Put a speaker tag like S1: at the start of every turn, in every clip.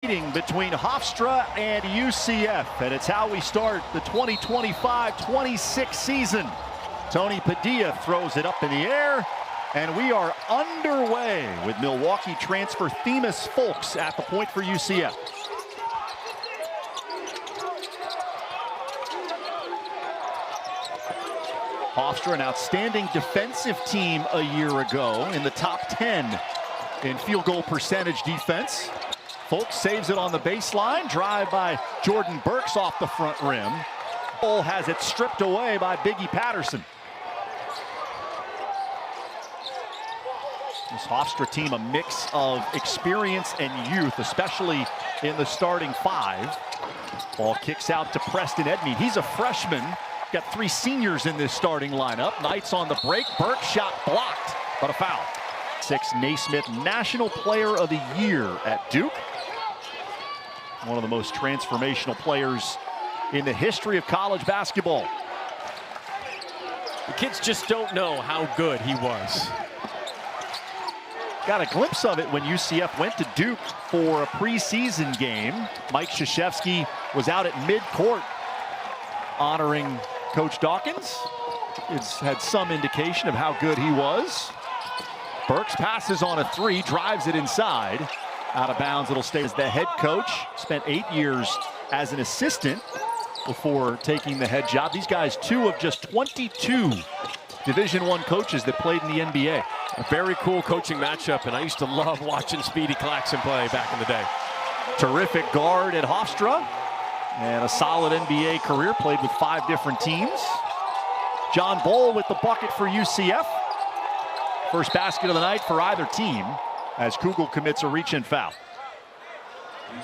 S1: Meeting between Hofstra and UCF, and it's how we start the 2025-26 season. Tony Padilla throws it up in the air, and we are underway with Milwaukee transfer Themis Folks at the point for UCF. Hofstra, an outstanding defensive team a year ago, in the top 10 in field goal percentage defense. Folks saves it on the baseline. Drive by Jordan Burks off the front rim. Ball has it stripped away by Biggie Patterson. This Hofstra team, a mix of experience and youth, especially in the starting five. Ball kicks out to Preston Edmead. He's a freshman. Got three seniors in this starting lineup. Knights on the break. Burks shot blocked, but a foul. Naismith National Player of the Year at Duke. One of the most transformational players in the history of college basketball.
S2: The kids just don't know how good he was.
S1: Got a glimpse of it when UCF went to Duke for a preseason game. Mike Krzyzewski was out at midcourt honoring Coach Dawkins. It's had some indication of how good he was. Burks passes on a three, drives it inside. Out of bounds, it'll stay as the head coach. Spent 8 years as an assistant before taking the head job. These guys, two of just 22 Division I coaches that played in the NBA.
S2: A very cool coaching matchup, and I used to love watching Speedy Claxton play back in the day.
S1: Terrific guard at Hofstra, and a solid NBA career, played with 5 different teams. John Bowl with the bucket for UCF. First basket of the night for either team, as Kugel commits a reach-in foul. You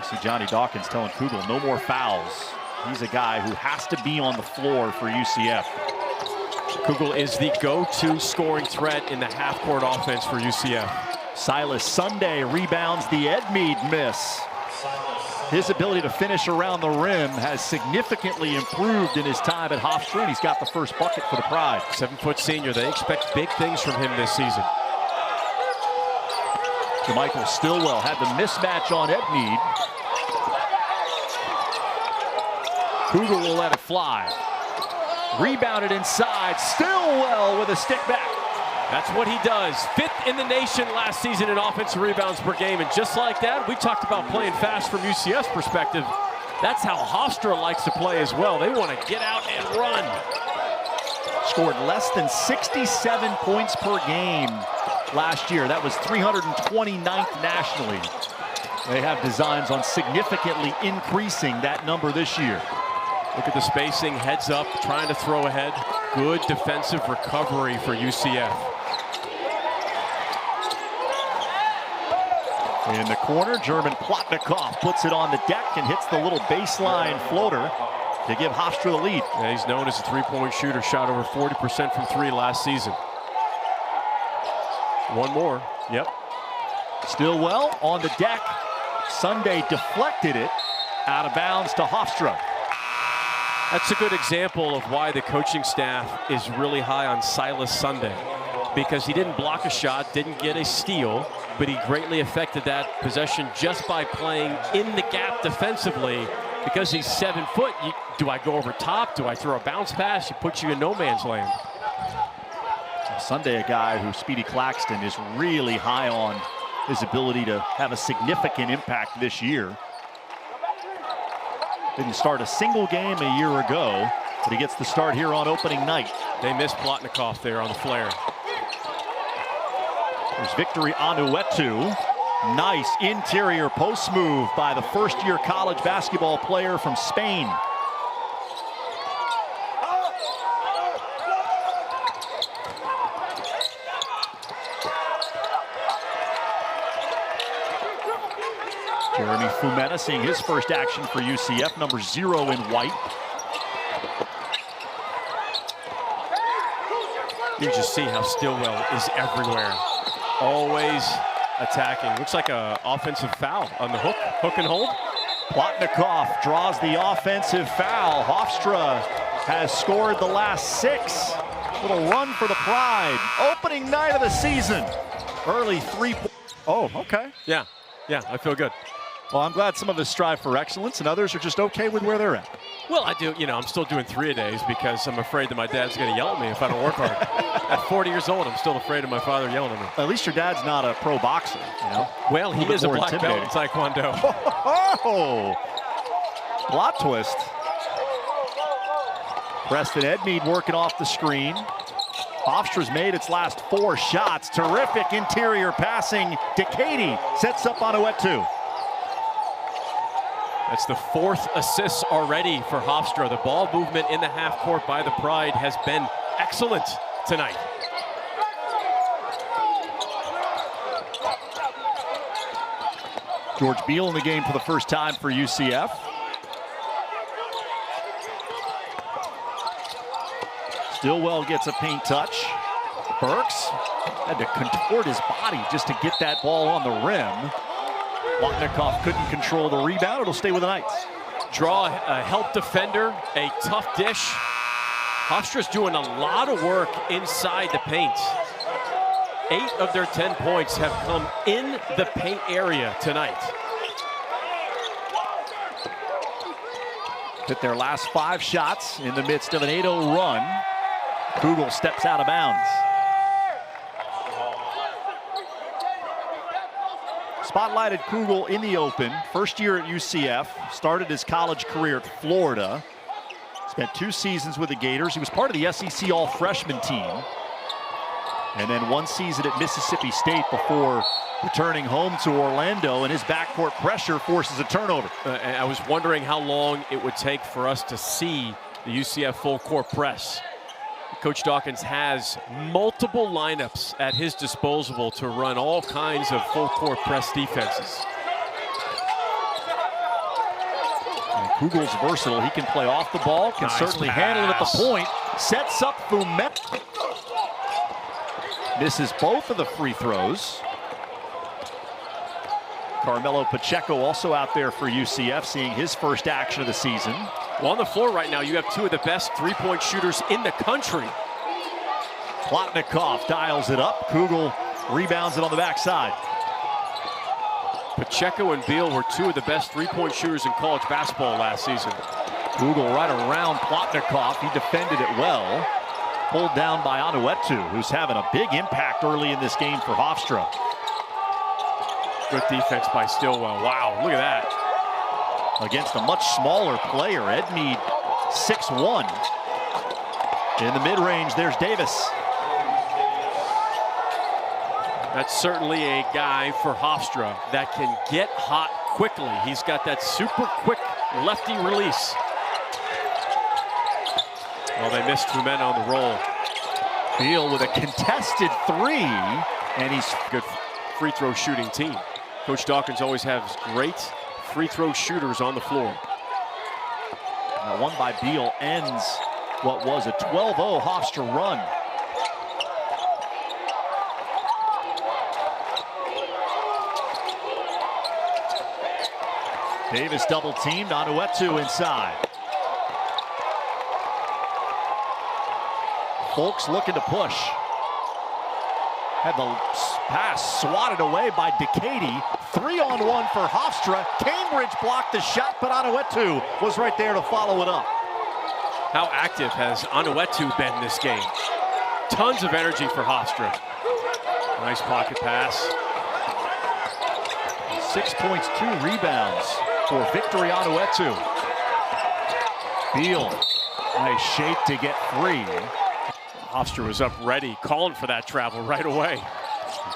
S1: see Johnny Dawkins telling Kugel no more fouls. He's a guy who has to be on the floor for UCF.
S2: Kugel is the go-to scoring threat in the half-court offense for UCF.
S1: Silas Sunday rebounds the Edmead miss. His ability to finish around the rim has significantly improved in his time at Hofstra, and he's got the first bucket for the Pride.
S2: 7-foot senior. They expect big things from him this season.
S1: Jermichael Stillwell had the mismatch on Edmead. Kugel will let it fly. Rebounded inside. Stillwell with a stick back.
S2: That's what he does. 5th in the nation last season in offensive rebounds per game. And just like that, we talked about playing fast from UCF's perspective. That's how Hofstra likes to play as well. They want to get out and run.
S1: Scored less than 67 points per game last year. That was 329th nationally. They have designs on significantly increasing that number this year.
S2: Look at the spacing, heads up, trying to throw ahead. Good defensive recovery for UCF.
S1: In the corner, German Plotnikov puts it on the deck and hits the little baseline floater to give Hofstra the lead.
S2: Yeah, he's known as a three-point shooter, shot over 40% from three last season. One more, yep.
S1: Stillwell on the deck. Sunday deflected it out of bounds to Hofstra.
S2: That's a good example of why the coaching staff is really high on Silas Sunday, because he didn't block a shot, didn't get a steal, but he greatly affected that possession just by playing in the gap defensively. Because he's 7 foot, do I go over top? Do I throw a bounce pass? He puts you in no man's land.
S1: Sunday, a guy who Speedy Claxton is really high on his ability to have a significant impact this year. Didn't start a single game a year ago, but he gets the start here on opening night.
S2: They missed Plotnikov there on the flare.
S1: There's Victory Anuetu. Nice interior post move by the first-year college basketball player from Spain. Jeremy Fumeta seeing his first action for UCF, number 0 in white.
S2: You just see how Stillwell is everywhere. Always attacking. Looks like an offensive foul on the hook and hold.
S1: Plotnikov draws the offensive foul. Hofstra has scored the last 6. Little run for the Pride. Opening night of the season. Early 3. Oh, okay.
S2: Yeah, I feel good.
S1: Well, I'm glad some of us strive for excellence and others are just okay with where they're at.
S2: Well, I do. I'm still doing 3-a-days because I'm afraid that my dad's going to yell at me if I don't work hard. At 40 years old, I'm still afraid of my father yelling at me.
S1: At least your dad's not a pro boxer,
S2: Well, he is a black belt in Taekwondo.
S1: Oh! Plot twist. Preston Edmeade working off the screen. Hofstra's made its last 4 shots. Terrific interior passing. Decady sets up Anuetu.
S2: That's the 4th assist already for Hofstra. The ball movement in the half court by the Pride has been excellent tonight.
S1: George Beal in the game for the first time for UCF. Stillwell gets a paint touch. Burks had to contort his body just to get that ball on the rim. Plotnikov couldn't control the rebound. It'll stay with the Knights.
S2: Draw a help defender, a tough dish. Hofstra's doing a lot of work inside the paint. 8 of their 10 points have come in the paint area tonight.
S1: Hit their last 5 shots in the midst of an 8-0 run. Kugel steps out of bounds. Spotlighted Kugel in the open. First year at UCF. Started his college career at Florida. Spent 2 seasons with the Gators. He was part of the SEC All-Freshman team. And then 1 season at Mississippi State before returning home to Orlando, and his backcourt pressure forces a turnover.
S2: I was wondering how long it would take for us to see the UCF full court press. Coach Dawkins has multiple lineups at his disposal to run all kinds of full court press defenses.
S1: And Kugel's versatile. He can play off the ball, can certainly handle it at the point. Sets up Fumet. Misses both of the free throws. Carmelo Pacheco also out there for UCF, seeing his first action of the season.
S2: Well, on the floor right now, you have 2 of the best 3-point shooters in the country.
S1: Plotnikov dials it up. Kugel rebounds it on the backside.
S2: Pacheco and Beal were 2 of the best 3-point shooters in college basketball last season.
S1: Kugel right around Plotnikov. He defended it well. Pulled down by Anuetu, who's having a big impact early in this game for Hofstra.
S2: Good defense by Stillwell. Wow, look at that.
S1: Against a much smaller player. Edmeade 6'1". In the mid-range, there's Davis.
S2: That's certainly a guy for Hofstra that can get hot quickly. He's got that super quick lefty release. Well, they missed Fumet on the roll.
S1: Beal with a contested 3, and he's
S2: good free throw shooting team. Coach Dawkins always has great free throw shooters on the floor.
S1: Now, one by Beal ends what was a 12-0 Hofstra run. Davis double teamed. Anuetu inside. Folks looking to push. Had the pass swatted away by Decady. 3-on-1 for Hofstra. Cambridge blocked the shot, but Anuetu was right there to follow it up.
S2: How active has Anuetu been this game? Tons of energy for Hofstra. Nice pocket pass.
S1: 6 points, 2 rebounds for Victory Anuetu. Beal, nice shape to get free.
S2: Hofstra was up ready, calling for that travel right away.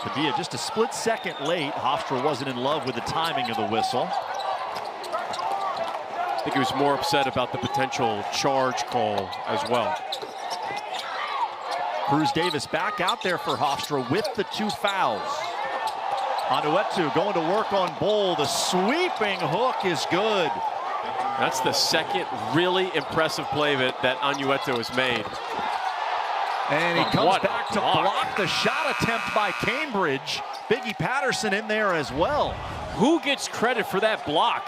S1: To be just a split second late, Hofstra wasn't in love with the timing of the whistle.
S2: I think he was more upset about the potential charge call as well.
S1: Cruz Davis back out there for Hofstra with the 2 fouls. Anuetu going to work on Bull. The sweeping hook is good.
S2: That's the second really impressive play that Anuetu has made.
S1: And he comes back to block the shot attempt by Cambridge. Biggie Patterson in there as well.
S2: Who gets credit for that block?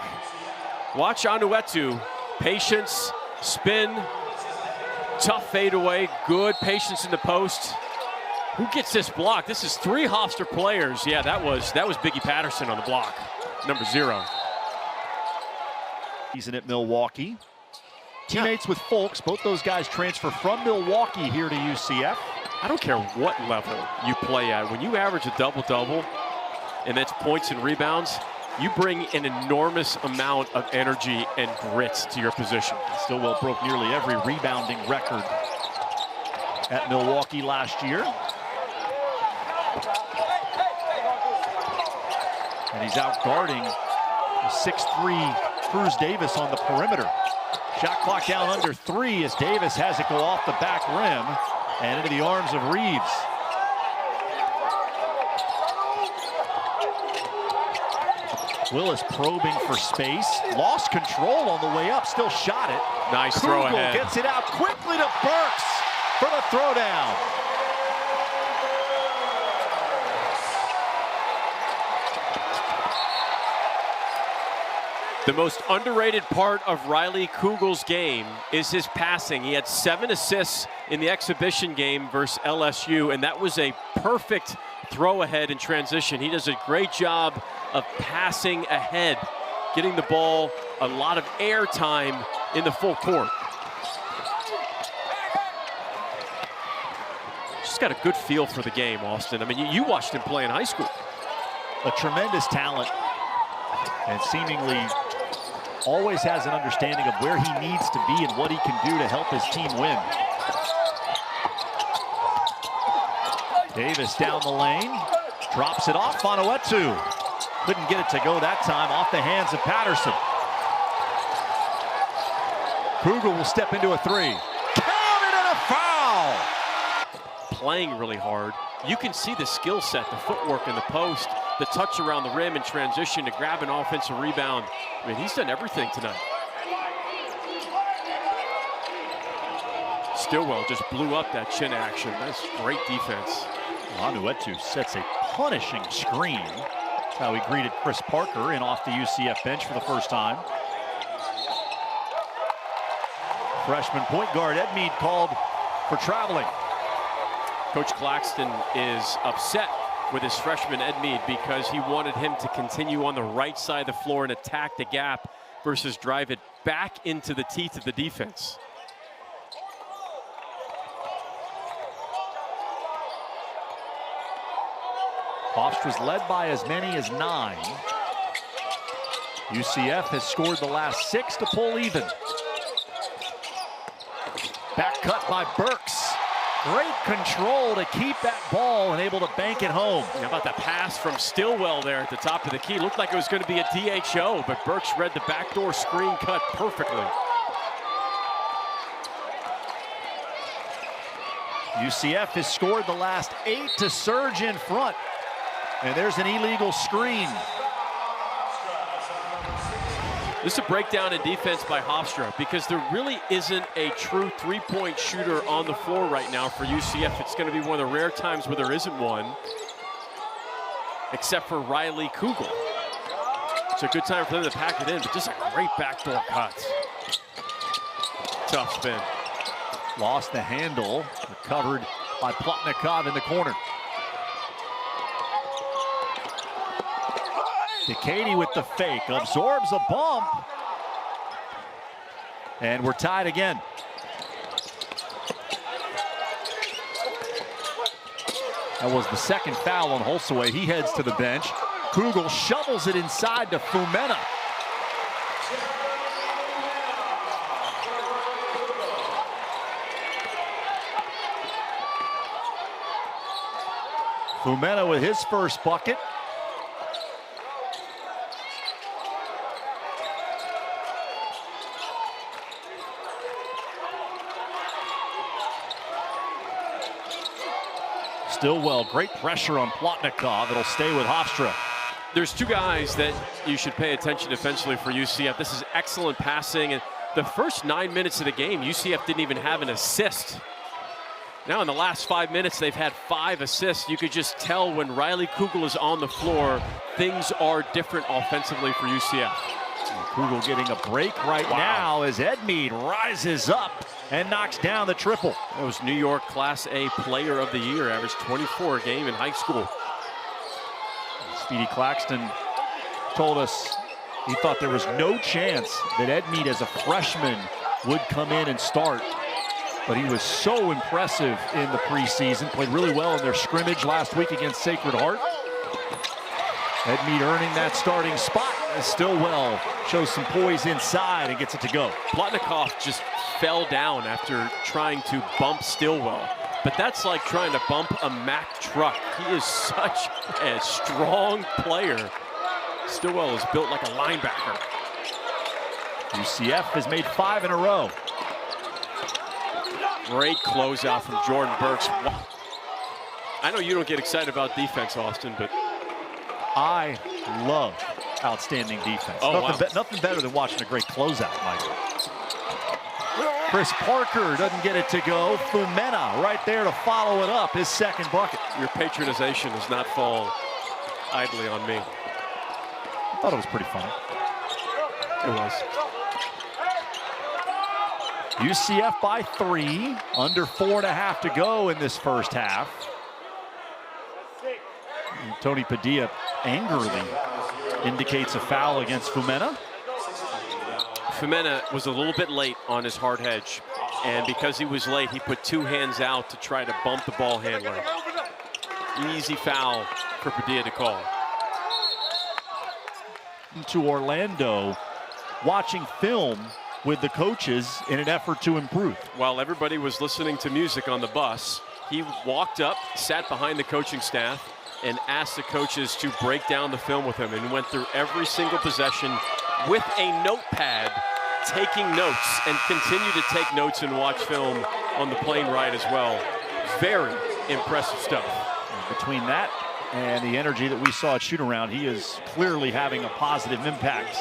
S2: Watch Anuetu. Patience, spin, Tough fadeaway, good patience in the post. Who gets this block? This is 3 Hofstra players. Yeah, that was Biggie Patterson on the block, number 0.
S1: Season at Milwaukee. Teammates with Folks, both those guys transfer from Milwaukee here to UCF.
S2: I don't care what level you play at. When you average a double-double, and that's points and rebounds, you bring an enormous amount of energy and grit to your position.
S1: Stillwell broke nearly every rebounding record at Milwaukee last year. And he's out guarding the 6'3" Cruz Davis on the perimeter. Shot clock down under 3 as Davis has it go off the back rim and into the arms of Reeves. Willis probing for space, lost control on the way up, still shot it.
S2: Nice throw ahead.
S1: Gets it out quickly to Burks for the throwdown.
S2: The most underrated part of Riley Kugel's game is his passing. He had 7 assists in the exhibition game versus LSU, and that was a perfect throw ahead in transition. He does a great job of passing ahead, getting the ball a lot of air time in the full court. Just got a good feel for the game, Austin. I mean, you watched him play in high school.
S1: A tremendous talent, and seemingly always has an understanding of where he needs to be and what he can do to help his team win. Davis down the lane, drops it off. Fonoetu couldn't get it to go that time, off the hands of Patterson. Kugel will step into a 3. Counted and a foul!
S2: Playing really hard. You can see the skill set, the footwork in the post, the touch around the rim in transition to grab an offensive rebound. I mean, he's done everything tonight. Stillwell just blew up that chin action. That's great defense.
S1: Fonoetu sets a punishing screen. That's how he greeted Chris Parker in off the UCF bench for the first time. Freshman point guard Edmead called for traveling.
S2: Coach Claxton is upset with his freshman Edmead because he wanted him to continue on the right side of the floor and attack the gap versus drive it back into the teeth of the defense.
S1: Hofstra's led by as many as 9. UCF has scored the last 6 to pull even. Back cut by Burks. Great control to keep that ball and able to bank it home.
S2: How about the pass from Stillwell there at the top of the key? Looked like it was going to be a DHO, but Burks read the backdoor screen cut perfectly.
S1: UCF has scored the last 8 to surge in front. And there's an illegal screen.
S2: This is a breakdown in defense by Hofstra because there really isn't a true three-point shooter on the floor right now for UCF. It's going to be one of the rare times where there isn't one, except for Riley Kugel. It's a good time for them to pack it in, but just a great backdoor cut. Tough spin.
S1: Lost the handle, recovered by Plotnikov in the corner. Katie with the fake, absorbs a bump. And we're tied again. That was the second foul on Holsaway. He heads to the bench. Kugel shovels it inside to Fumena. Fumena with his first bucket. Stillwell, great pressure on Plotnikov. It'll stay with Hofstra.
S2: There's 2 guys that you should pay attention defensively for UCF. This is excellent passing. And the first 9 minutes of the game, UCF didn't even have an assist. Now in the last 5 minutes, they've had 5 assists. You could just tell when Riley Kugel is on the floor, things are different offensively for UCF.
S1: Kugel getting a break right now as Edmead rises up and knocks down the triple.
S2: That was New York Class A Player of the Year, averaged 24 a game in high school.
S1: Speedy Claxton told us he thought there was no chance that Ed Mead as a freshman would come in and start. But he was so impressive in the preseason, played really well in their scrimmage last week against Sacred Heart. Ed Mead earning that starting spot as Stillwell shows some poise inside and gets it to go.
S2: Plotnikov just fell down after trying to bump Stillwell. But that's like trying to bump a Mack truck. He is such a strong player. Stillwell is built like a linebacker.
S1: UCF has made 5 in a row.
S2: Great closeout from Jordan Burks. I know you don't get excited about defense, Austin, but
S1: I love outstanding defense.
S2: Oh,
S1: nothing better than watching a great closeout, Mike. Chris Parker doesn't get it to go. Fumena right there to follow it up, his second bucket.
S2: Your patronization does not fall idly on me.
S1: I thought it was pretty funny.
S2: It was.
S1: UCF by 3, under 4.5 to go in this first half. And Tony Padilla angrily indicates a foul against Fumena.
S2: Fumena was a little bit late on his hard hedge, and because he was late, he put 2 hands out to try to bump the ball handler. Easy foul for Padilla to call.
S1: To Orlando, watching film with the coaches in an effort to improve.
S2: While everybody was listening to music on the bus, he walked up, sat behind the coaching staff, and asked the coaches to break down the film with him, and went through every single possession with a notepad, taking notes, and continue to take notes and watch film on the plane ride as well. Very impressive stuff.
S1: Between that and the energy that we saw at shoot-around, he is clearly having a positive impact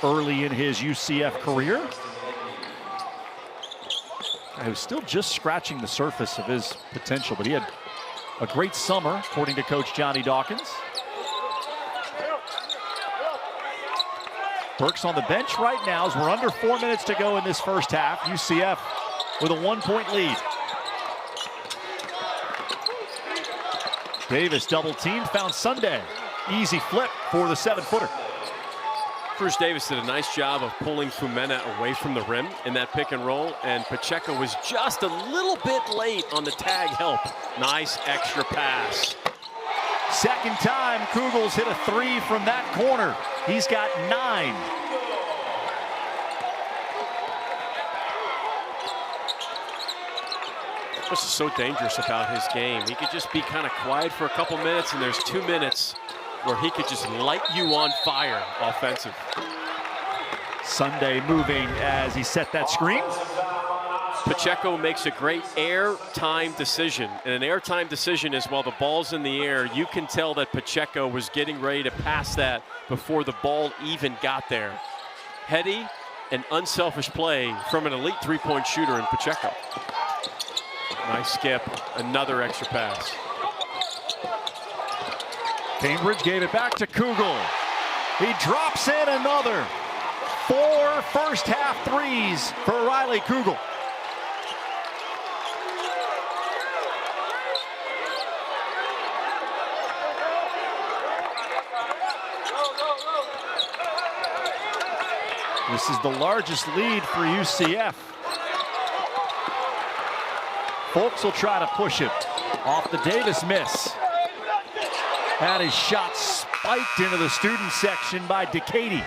S1: early in his UCF career. He was still just scratching the surface of his potential, but he had a great summer, according to Coach Johnny Dawkins. Burks on the bench right now as we're under 4 minutes to go in this first half. UCF with a 1-point lead. Davis double teamed, found Sunday. Easy flip for the 7-footer.
S2: Cruz Davis did a nice job of pulling Fumena away from the rim in that pick and roll, and Pacheco was just a little bit late on the tag help. Nice extra pass.
S1: Second time Kugels hit a 3 from that corner. He's got 9.
S2: What's so dangerous about his game? He could just be kind of quiet for a couple minutes, and there's 2 minutes where he could just light you on fire offensive.
S1: Sunday moving as he set that screen.
S2: Pacheco makes a great air-time decision. And an air-time decision is while the ball's in the air, you can tell that Pacheco was getting ready to pass that before the ball even got there. Heady and unselfish play from an elite 3-point shooter in Pacheco. Nice skip, another extra pass.
S1: Cambridge gave it back to Kugel. He drops in another. 4 first-half threes for Riley Kugel. This is the largest lead for UCF. Folks will try to push it off the Davis miss. That is shot spiked into the student section by Decady.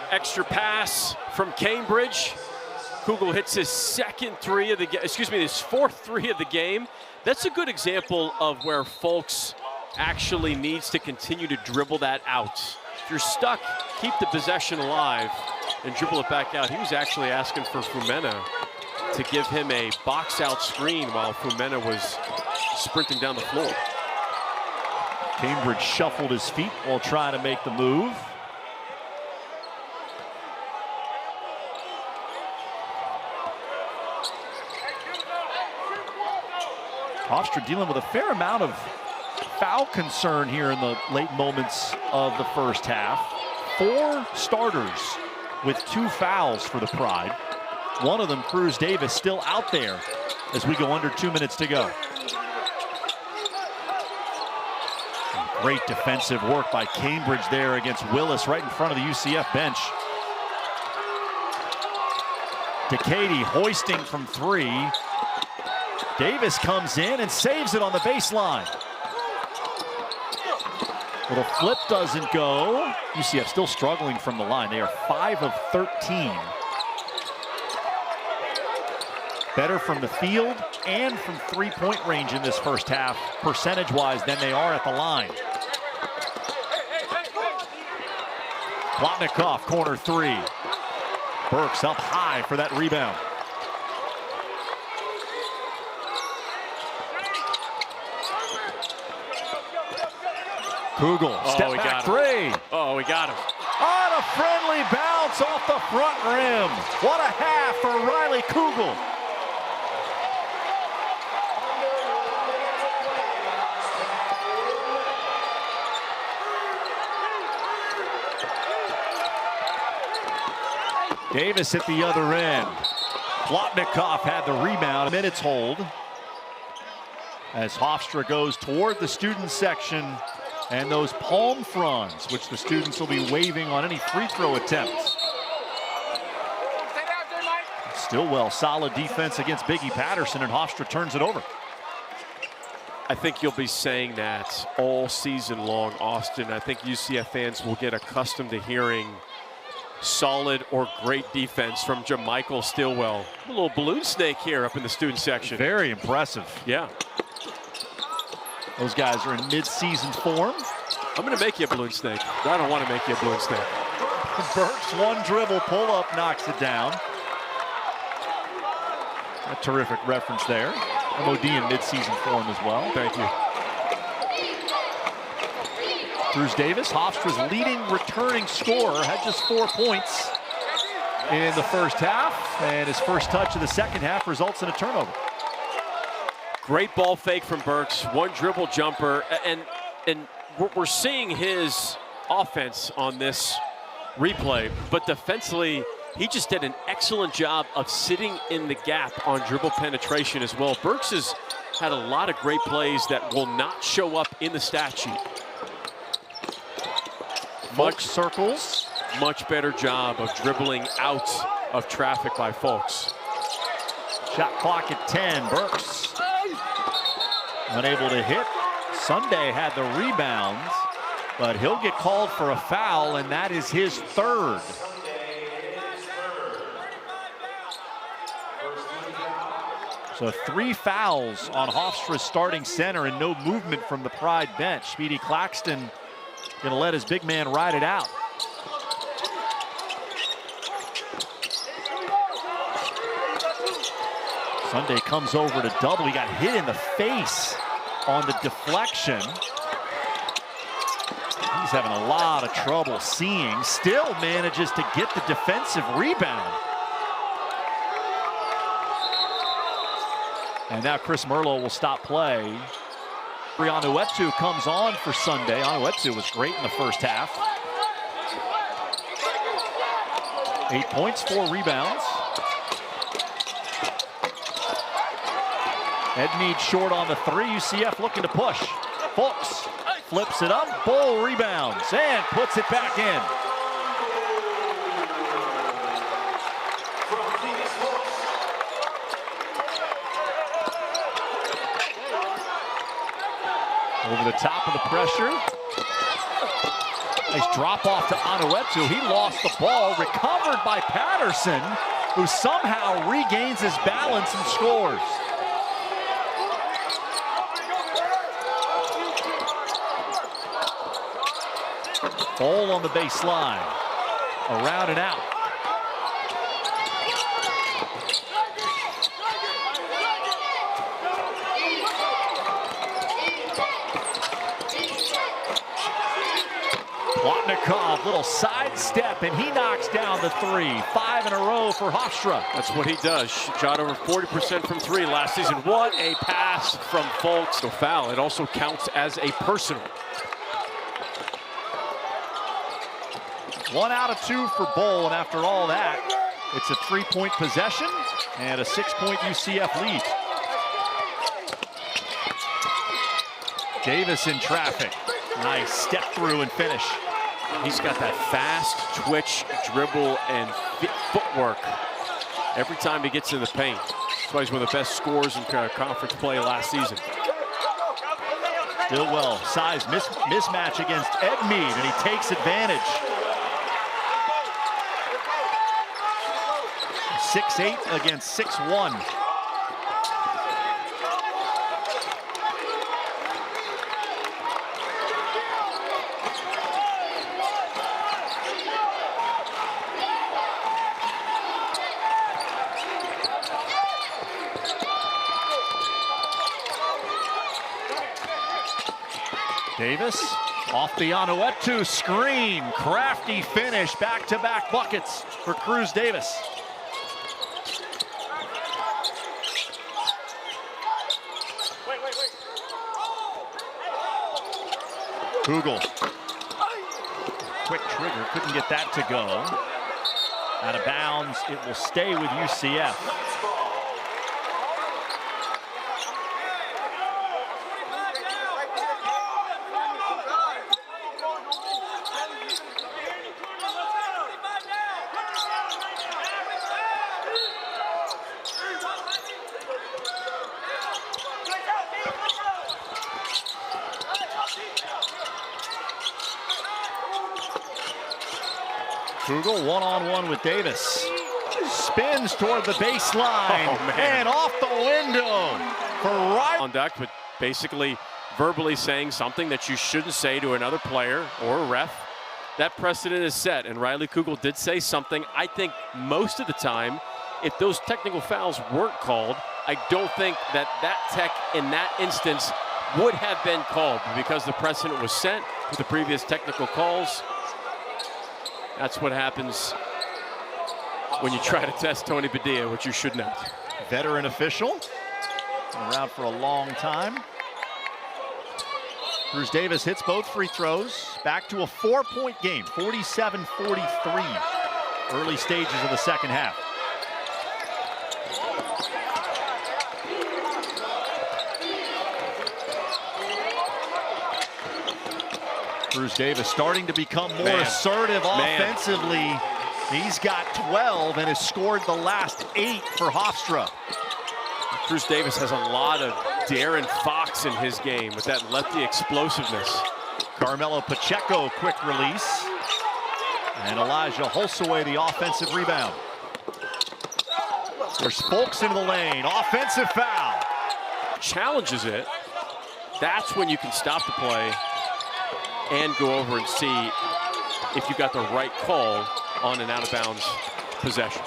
S2: Extra pass from Cambridge. Kugel hits his second 3 of the game, excuse me, his 4th 3 of the game. That's a good example of where Folks actually needs to continue to dribble that out. If you're stuck, keep the possession alive and dribble it back out. He was actually asking for Fumena to give him a box-out screen while Fumena was sprinting down the floor.
S1: Cambridge shuffled his feet while trying to make the move. Hofstra dealing with a fair amount of foul concern here in the late moments of the first half. 4 starters with 2 fouls for the Pride. One of them, Cruz Davis, still out there as we go under 2 minutes to go. Great defensive work by Cambridge there against Willis right in front of the UCF bench. DeCady hoisting from 3. Davis comes in and saves it on the baseline. Little flip doesn't go. UCF still struggling from the line. They are 5 of 13. Better from the field and from 3-point range in this first half, percentage-wise, than they are at the line. Plotnikoff, corner 3. Burks up high for that rebound. Kugel, step back 3.
S2: Oh, we got him.
S1: On a friendly bounce off the front rim. What a half for Riley Kugel. Davis at the other end. Plotnikoff had the rebound. Minutes hold as Hofstra goes toward the student section and those palm fronds, which the students will be waving on any free throw attempts. Stillwell, solid defense against Biggie Patterson, and Hofstra turns it over.
S2: I think you'll be saying that all season long, Austin. I think UCF fans will get accustomed to hearing solid or great defense from Jamichael Stillwell. A little balloon snake here up in the student section.
S1: Very impressive.
S2: Yeah.
S1: Those guys are in mid-season form.
S2: I'm going to make you a balloon snake. I don't want to make you a balloon snake.
S1: Burks, one dribble pull-up knocks it down. A terrific reference there. MOD in mid-season form as well.
S2: Thank you.
S1: Cruz Davis, Hofstra's leading returning scorer, had just 4 points in the first half, and his first touch of the second half results in a turnover.
S2: Great ball fake from Burks, one dribble jumper, and we're seeing his offense on this replay, but defensively, he just did an excellent job of sitting in the gap on dribble penetration as well. Burks has had a lot of great plays that will not show up in the stat sheet.
S1: Much circles.
S2: Much better job of dribbling out of traffic by Folks.
S1: Shot clock at 10. Burks unable to hit. Sunday had the rebounds, but he'll get called for a foul, and that is his 3rd. So 3 fouls on Hofstra's starting center and no movement from the Pride bench. Speedy Claxton gonna let his big man ride it out. Sunday comes over to double. He got hit in the face on the deflection. He's having a lot of trouble seeing. Still manages to get the defensive rebound. And now Chris Merlo will stop play. Anuetu comes on for Sunday. Anuetu was great in the first half. 8 points, 4 rebounds. Edmead short on the 3. UCF looking to push. Folks flips it up. Bull rebounds and puts it back in. Over the top of the pressure. Nice drop off to Anuetu. He lost the ball, recovered by Patterson, who somehow regains his balance and scores. Ball on the baseline. Around and out. Plotnikov, little sidestep, and he knocks down the 3. 5 in a row for Hofstra.
S2: That's what he does. Shot over 40% from 3 last season. What a pass from Folks. The foul, it also counts as a personal.
S1: 1 out of 2 for Bowl, and after all that, it's a 3-point possession and a 6-point UCF lead. Davis in traffic. Nice step through and finish.
S2: He's got that fast twitch, dribble, and footwork every time he gets in the paint. That's why he's one of the best scorers in conference play last season.
S1: Stillwell, size mismatch against Edmead, and he takes advantage. 6'8" against 6'1". Davis off the Onoetu screen. Crafty finish, back-to-back buckets for Cruz Davis. Kugel. Quick trigger, couldn't get that to go. Out of bounds, it will stay with UCF. Kugel one-on-one with Davis. Spins toward the baseline and off the window for Riley.
S2: Conduct, but basically verbally saying something that you shouldn't say to another player or a ref. That precedent is set, and Riley Kugel did say something. I think most of the time, if those technical fouls weren't called, I don't think that tech in that instance would have been called, because the precedent was set with the previous technical calls. That's what happens when you try to test Tony Padilla, which you should not.
S1: Veteran official, been around for a long time. Cruz Davis hits both free throws. Back to a 4-point game, 47-43. Early stages of the second half. Cruz Davis starting to become more assertive offensively. He's got 12 and has scored the last 8 for Hofstra.
S2: Cruz Davis has a lot of Darren Fox in his game with that lefty explosiveness.
S1: Carmelo Pacheco, quick release. And Elijah Holsaway, the offensive rebound. There's Folks into the lane, offensive foul.
S2: Challenges it. That's when you can stop the play and go over and see if you got the right call on an out-of-bounds possession.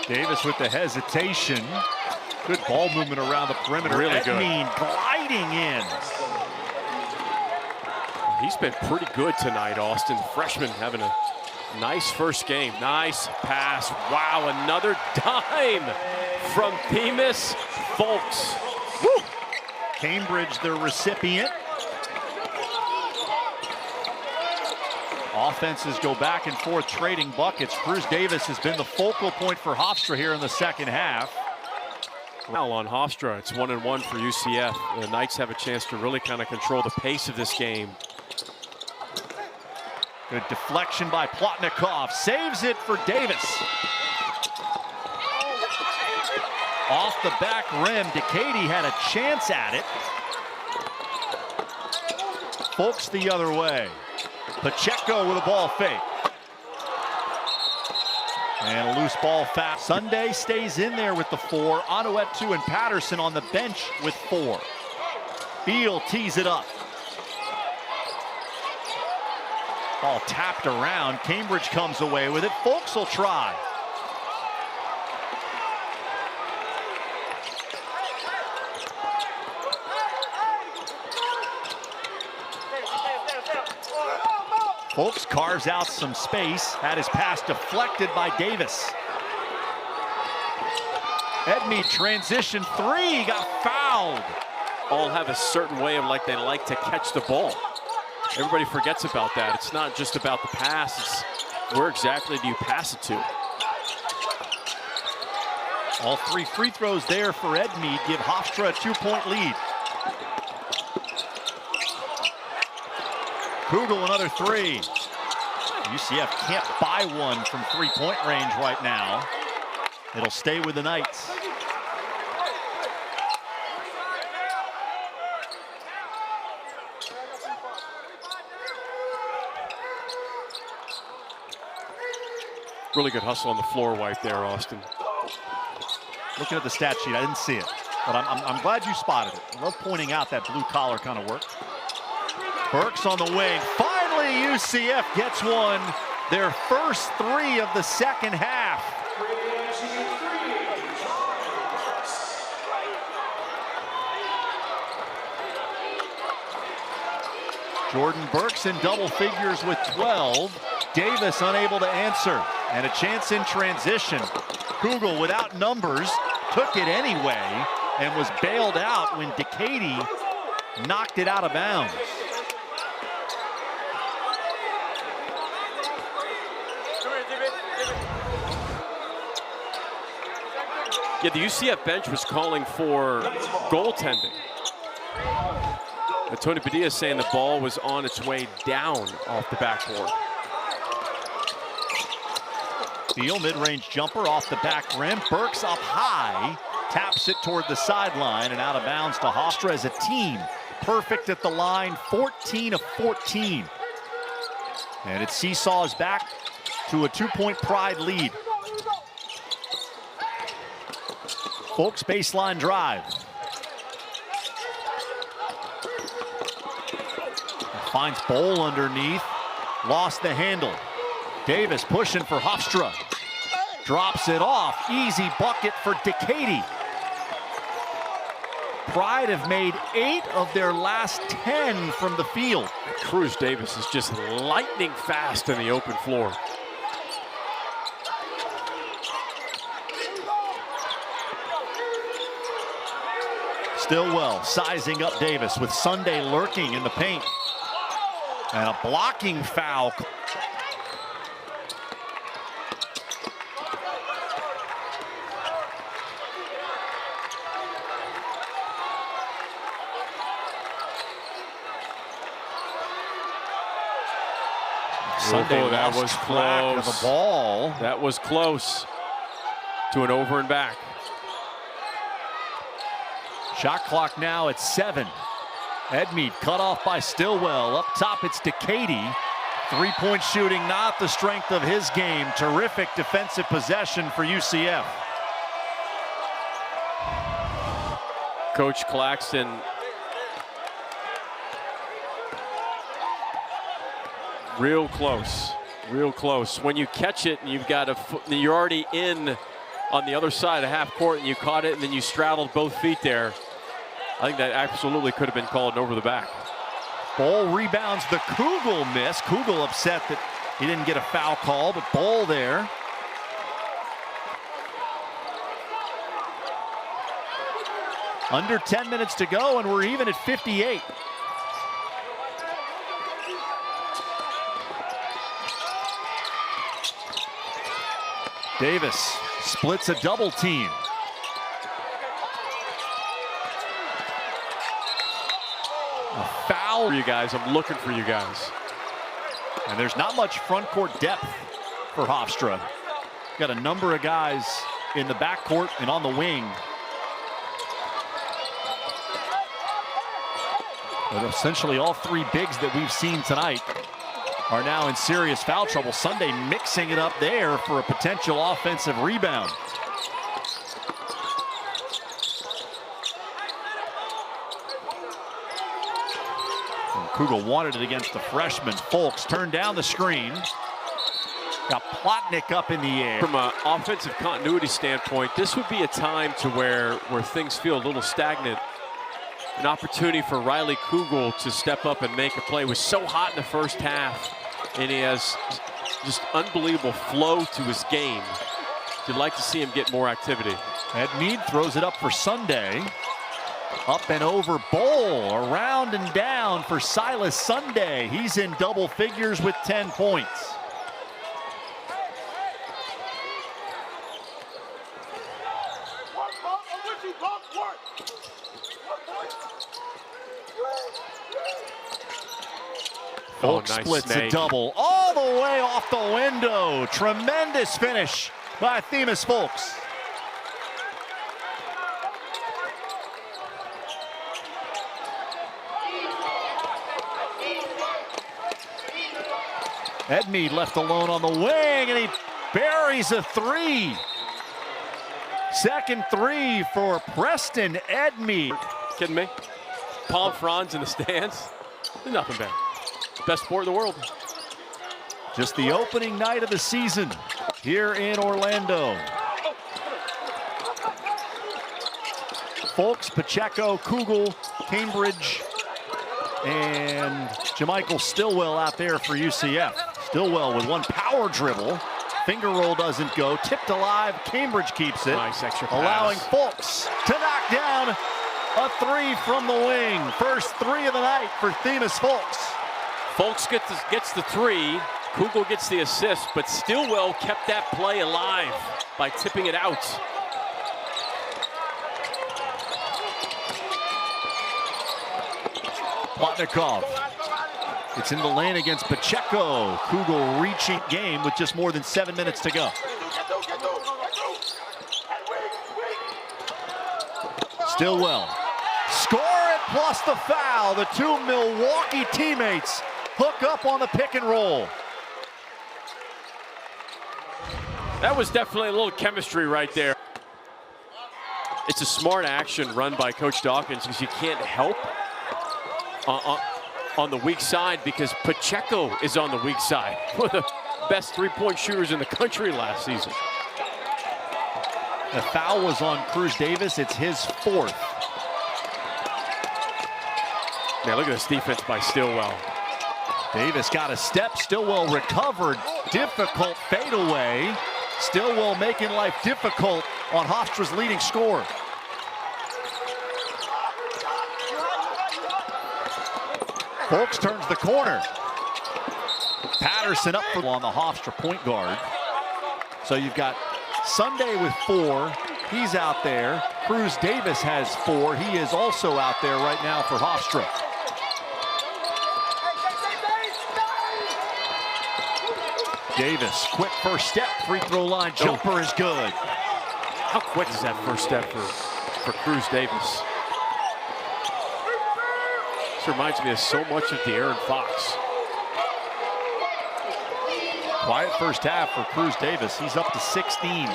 S1: Davis with the hesitation. Good ball movement around the perimeter.
S2: Really good.
S1: Gliding in.
S2: He's been pretty good tonight, Austin. Freshman having a nice first game. Nice pass. Wow, another dime from Themis Folks.
S1: Woo! Cambridge, the recipient. Offenses go back and forth, trading buckets. Cruz Davis has been the focal point for Hofstra here in the second half.
S2: Foul on Hofstra. It's 1-1 for UCF. The Knights have a chance to really kind of control the pace of this game.
S1: Good deflection by Plotnikov. Saves it for Davis. Off the back rim. Decady had a chance at it. Folks the other way. Pacheco with a ball fake. And a loose ball foul. Sunday stays in there with the 4. Onoetu and Patterson on the bench with 4. Beal tees it up. Ball tapped around. Cambridge comes away with it. Folks will try. Folks carves out some space. Had his pass deflected by Davis. Edmead transition 3, got fouled.
S2: All have a certain way of they like to catch the ball. Everybody forgets about that. It's not just about the pass, it's where exactly do you pass it to?
S1: All 3 free throws there for Edmead give Hofstra a 2-point lead. Kugel another 3. UCF can't buy one from 3-point range right now. It'll stay with the Knights.
S2: Really good hustle on the floor wipe there, Austin.
S1: Looking at the stat sheet, I didn't see it, but I'm glad you spotted it. I love pointing out that blue-collar kind of work. Burks on the wing. Finally, UCF gets one. Their first 3 of the second half. Jordan Burks in double figures with 12. Davis unable to answer. And a chance in transition. Kugel without numbers took it anyway and was bailed out when Decady knocked it out of bounds.
S2: Yeah, the UCF bench was calling for goaltending. But Tony Padilla is saying the ball was on its way down off the backboard.
S1: Beal mid-range jumper off the back rim. Burks up high, taps it toward the sideline and out of bounds to Hofstra as a team. Perfect at the line, 14 of 14. And it seesaws back to a 2-point Pride lead. Folks baseline drive. Finds Bowl underneath, lost the handle. Davis pushing for Hofstra. Drops it off, easy bucket for Decady. Pride have made 8 of their last 10 from the field.
S2: Cruz Davis is just lightning fast in the open floor.
S1: Stillwell sizing up Davis with Sunday lurking in the paint. And a blocking foul. Sunday
S2: that was close.
S1: Of the ball.
S2: That was close to an over and back.
S1: Shot clock now at 7. Edmead cut off by Stillwell. Up top, it's Decady. 3-point shooting, not the strength of his game. Terrific defensive possession for UCF.
S2: Coach Claxton real close, real close. When you catch it and you've got a foot, you're already in on the other side of half court and you caught it and then you straddled both feet there. I think that absolutely could have been called an over the back.
S1: Bowl rebounds the Kugel miss. Kugel upset that he didn't get a foul call, but Bowl there. Under 10 minutes to go and we're even at 58. Davis splits a double team. A foul.
S2: For you guys, I'm looking for you guys.
S1: And there's not much front court depth for Hofstra. Got a number of guys in the backcourt and on the wing. But essentially all 3 bigs that we've seen tonight are now in serious foul trouble. Sunday mixing it up there for a potential offensive rebound. And Kugel wanted it against the freshman. Folks turned down the screen. Got Plotnick up in the air.
S2: From an offensive continuity standpoint, this would be a time to where things feel a little stagnant. An opportunity for Riley Kugel to step up and make a play. It was so hot in the first half, and he has just unbelievable flow to his game. You'd like to see him get more activity.
S1: Edmead throws it up for Sunday. Up and over Bowl, around and down for Silas Sunday. He's in double figures with 10 points. Folks splits a double all the way off the window. Tremendous finish by Themis Folks. Edmead left alone on the wing, and he buries a three. Second three for Preston Edmead.
S2: Kidding me? Palm fronds in the stands. There's nothing better. Best sport in the world.
S1: Just the opening night of the season here in Orlando. Folks, Pacheco, Kugel, Cambridge, and Jamichael Stillwell out there for UCF. Stillwell with one power dribble. Finger roll doesn't go. Tipped alive. Cambridge keeps it.
S2: Nice extra pass.
S1: Allowing Folks to knock down a three from the wing. First three of the night for Themis Folks.
S2: Folks gets the three. Kugel gets the assist, but Stillwell kept that play alive by tipping it out.
S1: Plotnikov. It's in the lane against Pacheco. Kugel reaching game with just more than 7 minutes to go. Stillwell. Score it plus the foul. The two Milwaukee teammates hook up on the pick and roll.
S2: That was definitely a little chemistry right there. It's a smart action run by Coach Dawkins because you can't help on the weak side because Pacheco is on the weak side. One of the best three-point shooters in the country last season.
S1: The foul was on Cruz Davis. It's his fourth.
S2: Now look at this defense by Stillwell.
S1: Davis got a step. Stillwell recovered. Difficult fadeaway. Stillwell making life difficult on Hofstra's leading scorer. Folks turns the corner. Patterson up on the Hofstra point guard. So you've got Sunday with 4. He's out there. Cruz Davis has 4. He is also out there right now for Hofstra. Davis, quick first step, free throw line jumper is good.
S2: How quick is that first step for Cruz Davis? This reminds me of so much of De'Aaron Fox.
S1: Quiet first half for Cruz Davis. He's up to 16.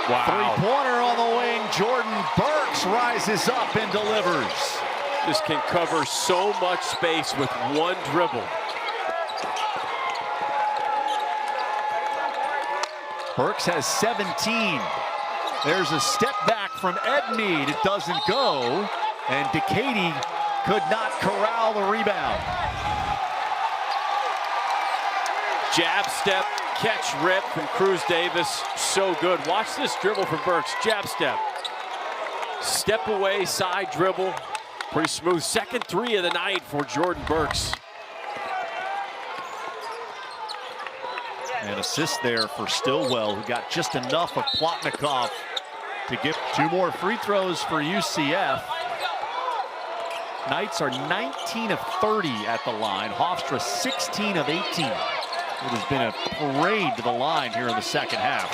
S2: Wow.
S1: Three-pointer on the wing. Jordan Burks rises up and delivers.
S2: Just can cover so much space with one dribble.
S1: Burks has 17. There's a step back from Edmead. It doesn't go. And Decatur could not corral the rebound.
S2: Jab step, catch rip from Cruz Davis. So good. Watch this dribble from Burks. Jab step. Step away, side dribble. Pretty smooth. Second three of the night for Jordan Burks.
S1: An assist there for Stillwell, who got just enough of Plotnikov to get 2 more free throws for UCF. Knights are 19 of 30 at the line. Hofstra 16 of 18. It has been a parade to the line here in the second half.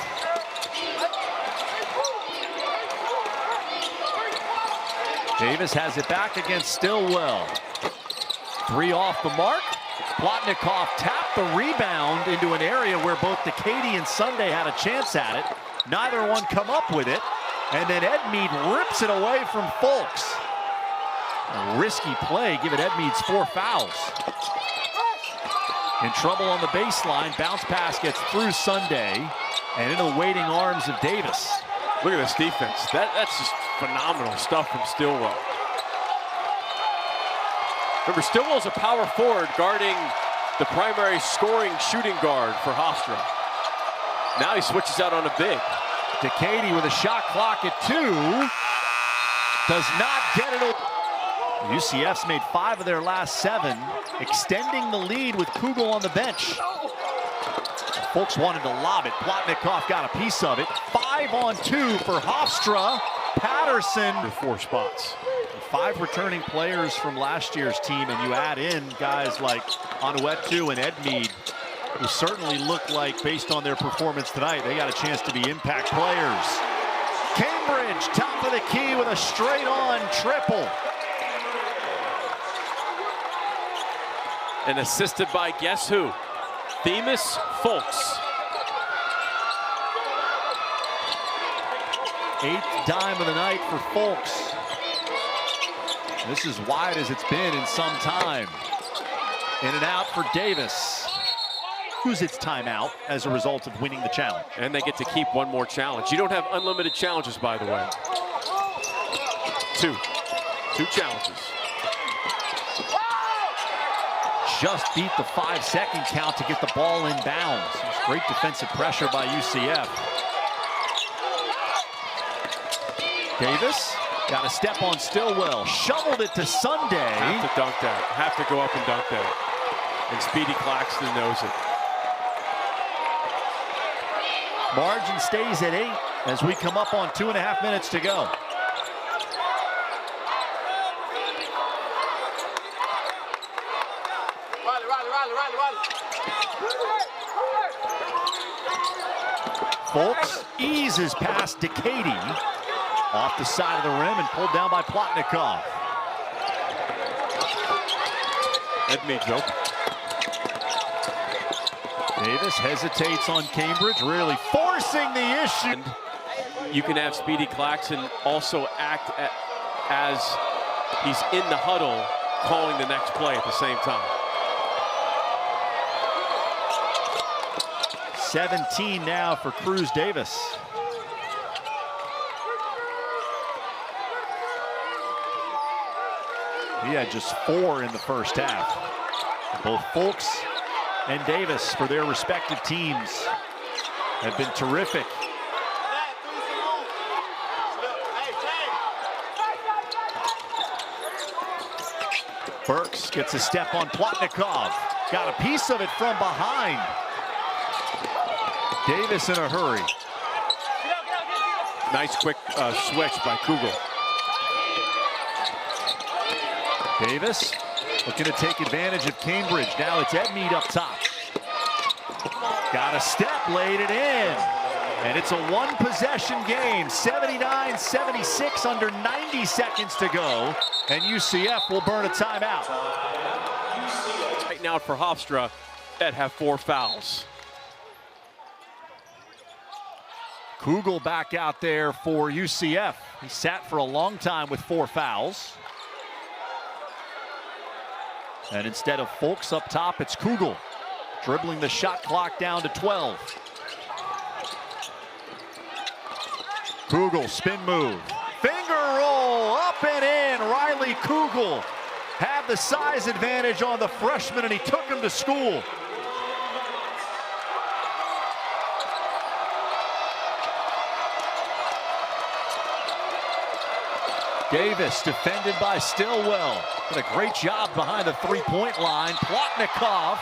S1: Davis has it back against Stillwell. 3 off the mark. Plotnikov tapped the rebound into an area where both Decatur and Sunday had a chance at it. Neither one come up with it. And then Edmead rips it away from Folks. A risky play, given Edmead's 4 fouls. In trouble on the baseline. Bounce pass gets through Sunday and into the waiting arms of Davis.
S2: Look at this defense. That's just phenomenal stuff from Stillwell. Remember, Stillwell's a power forward guarding the primary scoring shooting guard for Hofstra. Now he switches out on a big.
S1: Decady with a shot clock at 2. Does not get it. UCF's made 5 of their last 7, extending the lead with Kugel on the bench. Folks wanted to lob it. Plotnikov got a piece of it. 5 on 2 for Hofstra. Patterson
S2: with 4 spots.
S1: 5 returning players from last year's team, and you add in guys like Anuetu and Edmead, who certainly look like, based on their performance tonight, they got a chance to be impact players. Cambridge, top of the key with a straight-on triple.
S2: And assisted by guess who? Themis Folks.
S1: 8th dime of the night for Folks. This is wide as it's been in some time. In and out for Davis. Who's its timeout as a result of winning the challenge.
S2: And they get to keep one more challenge. You don't have unlimited challenges, by the way. 2 challenges.
S1: Just beat the 5-second count to get the ball in bounds. There's great defensive pressure by UCF. Davis got a step on Stillwell. Shoveled it to Sunday.
S2: Have to dunk that. Have to go up and dunk that. And Speedy Claxton knows it.
S1: Margin stays at 8 as we come up on 2.5 minutes to go. Folks eases past Decady off the side of the rim and pulled down by Plotnikov.
S2: Edmead's open.
S1: Davis hesitates on Cambridge, really forcing the issue.
S2: And you can have Speedy Claxton also act as he's in the huddle calling the next play at the same time.
S1: 17 now for Cruz Davis. He had just 4 in the first half. Both Folks and Davis, for their respective teams, have been terrific. Burks gets a step on Plotnikov. Got a piece of it from behind. Davis in a hurry.
S2: Nice quick switch by Kugel.
S1: Davis looking to take advantage of Cambridge. Now it's Edmead up top. Got a step, laid it in. And it's a 1-possession game. 79-76, under 90 seconds to go. And UCF will burn a timeout.
S2: Right now for Hofstra, that have 4 fouls.
S1: Kugel back out there for UCF. He sat for a long time with 4 fouls. And instead of Folks up top, it's Kugel dribbling the shot clock down to 12. Kugel, spin move. Finger roll, up and in. Riley Kugel had the size advantage on the freshman, and he took him to school. Davis defended by Stillwell. Did a great job behind the 3-point line. Plotnikov